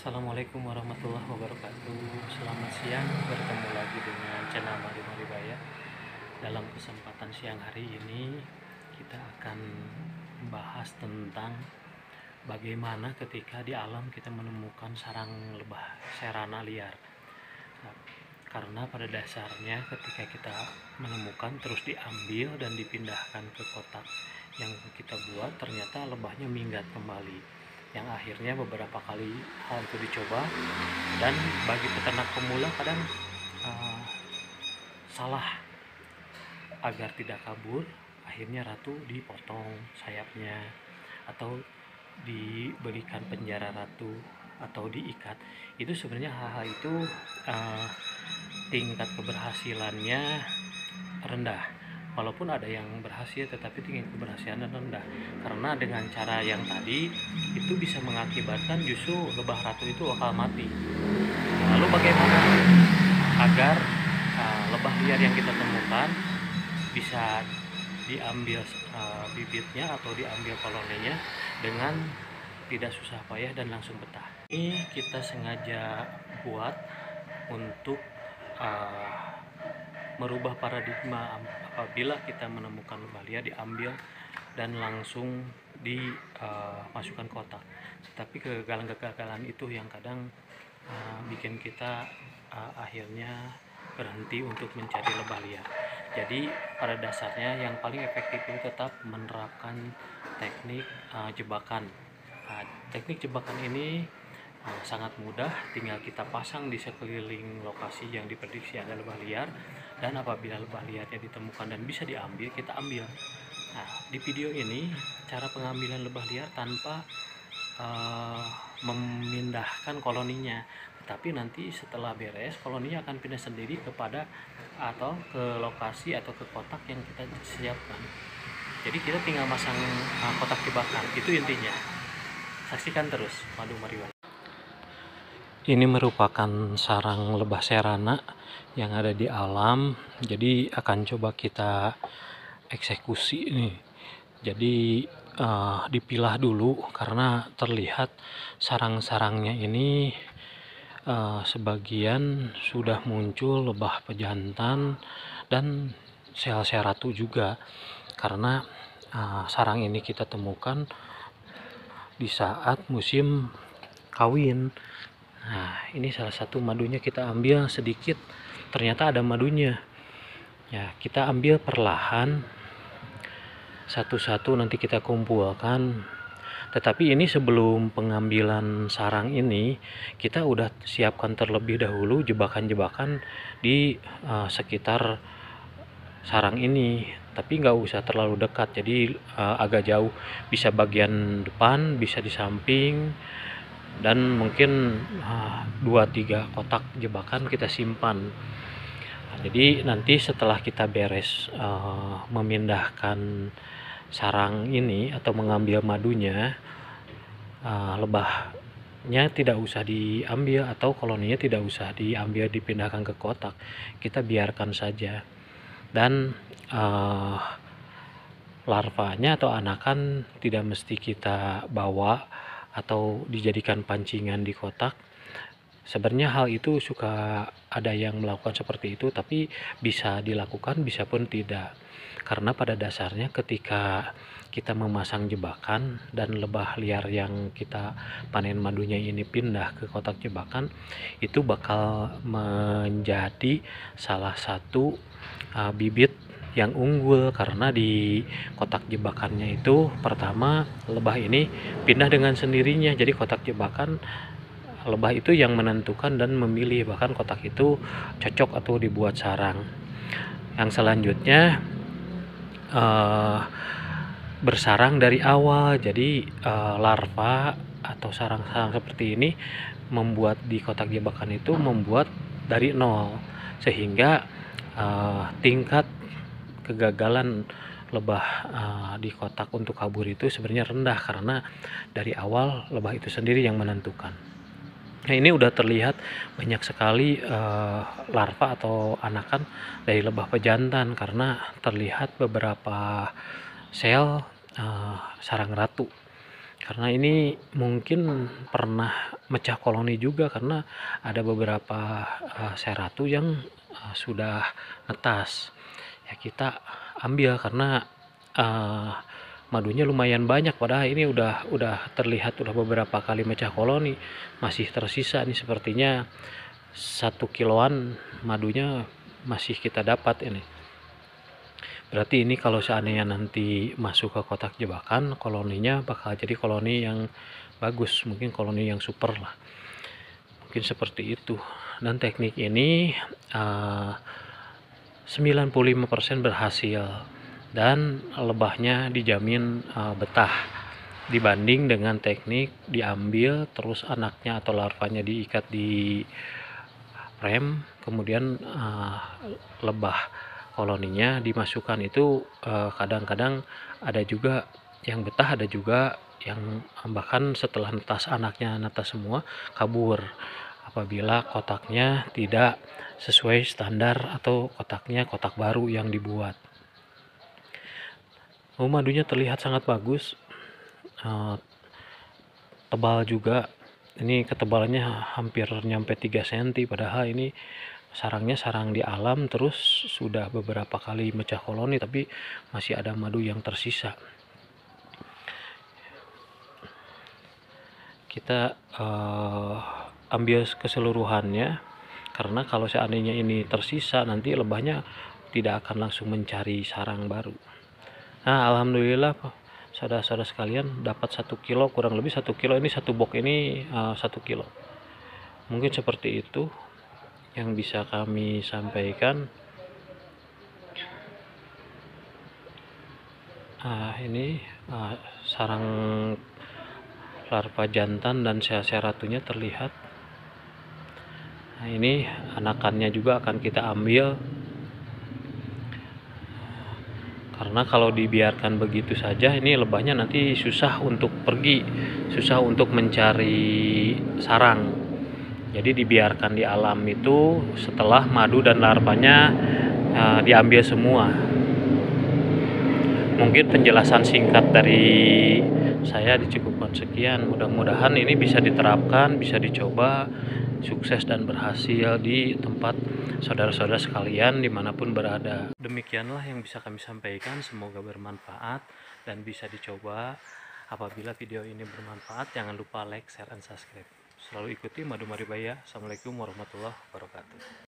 Assalamualaikum warahmatullahi wabarakatuh. Selamat siang, bertemu lagi dengan channel Mari Maribaya. Dalam kesempatan siang hari ini kita akan membahas tentang bagaimana ketika di alam kita menemukan sarang lebah serana liar. Nah, karena pada dasarnya ketika kita menemukan terus diambil dan dipindahkan ke kotak yang kita buat, ternyata lebahnya minggat kembali, yang akhirnya beberapa kali hal itu dicoba, dan bagi peternak pemula kadang salah agar tidak kabur, akhirnya ratu dipotong sayapnya atau diberikan penjara ratu atau diikat. Itu sebenarnya hal-hal itu tingkat keberhasilannya rendah. Walaupun ada yang berhasil, tetapi tingkat keberhasilan rendah, karena dengan cara yang tadi itu bisa mengakibatkan justru lebah ratu itu bakal mati. Lalu bagaimana agar lebah liar yang kita temukan bisa diambil bibitnya atau diambil koloninya dengan tidak susah payah dan langsung betah? Ini kita sengaja buat untuk merubah paradigma apabila kita menemukan lebah liar diambil dan langsung dimasukkan kotak. Tapi kegagalan-kegagalan itu yang kadang bikin kita akhirnya berhenti untuk mencari lebah liar. Jadi pada dasarnya yang paling efektif itu tetap menerapkan teknik jebakan. Teknik jebakan ini sangat mudah, tinggal kita pasang di sekeliling lokasi yang diprediksi ada lebah liar, dan apabila lebah liarnya ditemukan dan bisa diambil, kita ambil. Nah, di video ini cara pengambilan lebah liar tanpa memindahkan koloninya, tetapi nanti setelah beres koloninya akan pindah sendiri kepada atau ke lokasi atau ke kotak yang kita siapkan. Jadi kita tinggal masang kotak jebakan, itu intinya. Saksikan terus Madu Mariwaya. Ini merupakan sarang lebah serana yang ada di alam, jadi akan coba kita eksekusi nih. Jadi dipilah dulu karena terlihat sarang-sarangnya ini sebagian sudah muncul lebah pejantan dan sel-sel ratu juga, karena sarang ini kita temukan di saat musim kawin. Nah, ini salah satu madunya, kita ambil sedikit, ternyata ada madunya. Ya, kita ambil perlahan satu-satu, nanti kita kumpulkan. Tetapi ini sebelum pengambilan sarang ini kita udah siapkan terlebih dahulu jebakan-jebakan di sekitar sarang ini, tapi nggak usah terlalu dekat, jadi agak jauh, bisa bagian depan, bisa di samping, dan mungkin 2-3 kotak jebakan kita simpan. Jadi nanti setelah kita beres memindahkan sarang ini atau mengambil madunya, lebahnya tidak usah diambil atau koloninya tidak usah diambil dipindahkan ke kotak, kita biarkan saja. Dan larvanya atau anakan tidak mesti kita bawa atau dijadikan pancingan di kotak. Sebenarnya hal itu suka ada yang melakukan seperti itu, tapi bisa dilakukan, bisa pun tidak. Karena pada dasarnya ketika kita memasang jebakan dan lebah liar yang kita panen madunya ini pindah ke kotak jebakan, itu bakal menjadi salah satu bibit yang unggul, karena di kotak jebakannya itu pertama lebah ini pindah dengan sendirinya, jadi kotak jebakan lebah itu yang menentukan dan memilih bahkan kotak itu cocok atau dibuat sarang. Yang selanjutnya bersarang dari awal, jadi larva atau sarang-sarang seperti ini membuat di kotak jebakan itu membuat dari nol, sehingga tingkat kegagalan lebah di kotak untuk kabur itu sebenarnya rendah, karena dari awal lebah itu sendiri yang menentukan. Nah, ini udah terlihat banyak sekali larva atau anakan dari lebah pejantan, karena terlihat beberapa sel sarang ratu. Karena ini mungkin pernah mecah koloni juga karena ada beberapa seratu yang sudah netas. Ya kita ambil karena madunya lumayan banyak, padahal ini udah terlihat udah beberapa kali mecah koloni, masih tersisa nih sepertinya 1 kiloan madunya masih kita dapat ini. Berarti ini kalau seandainya nanti masuk ke kotak jebakan, koloninya bakal jadi koloni yang bagus, mungkin koloni yang super lah. Mungkin seperti itu. Dan teknik ini 95% berhasil dan lebahnya dijamin betah dibanding dengan teknik diambil terus anaknya atau larvanya diikat di rem, kemudian lebah koloninya dimasukkan. Itu kadang-kadang ada juga yang betah, ada juga yang bahkan setelah netas anaknya netas semua kabur apabila kotaknya tidak sesuai standar atau kotaknya kotak baru yang dibuat. Madunya terlihat sangat bagus, tebal juga. Ini ketebalannya hampir nyampe 3 cm, padahal ini sarangnya sarang di alam, terus sudah beberapa kali mecah koloni tapi masih ada madu yang tersisa. Kita ambil keseluruhannya, karena kalau seandainya ini tersisa nanti lebahnya tidak akan langsung mencari sarang baru. Nah, alhamdulillah saudara-saudara sekalian dapat 1 kilo, kurang lebih 1 kilo. Ini satu box ini 1 kilo. Mungkin seperti itu yang bisa kami sampaikan. Ini sarang larva jantan dan seratunya terlihat. Nah, ini anakannya juga akan kita ambil, karena kalau dibiarkan begitu saja ini lebahnya nanti susah untuk pergi, susah untuk mencari sarang. Jadi dibiarkan di alam itu setelah madu dan larvanya diambil semua. Mungkin penjelasan singkat dari saya dicukupkan sekian. Mudah-mudahan ini bisa diterapkan, bisa dicoba, sukses dan berhasil di tempat saudara-saudara sekalian dimanapun berada. Demikianlah yang bisa kami sampaikan, semoga bermanfaat dan bisa dicoba. Apabila video ini bermanfaat, jangan lupa like, share, dan subscribe. Selalu ikuti Madu Maribaya. Assalamualaikum warahmatullahi wabarakatuh.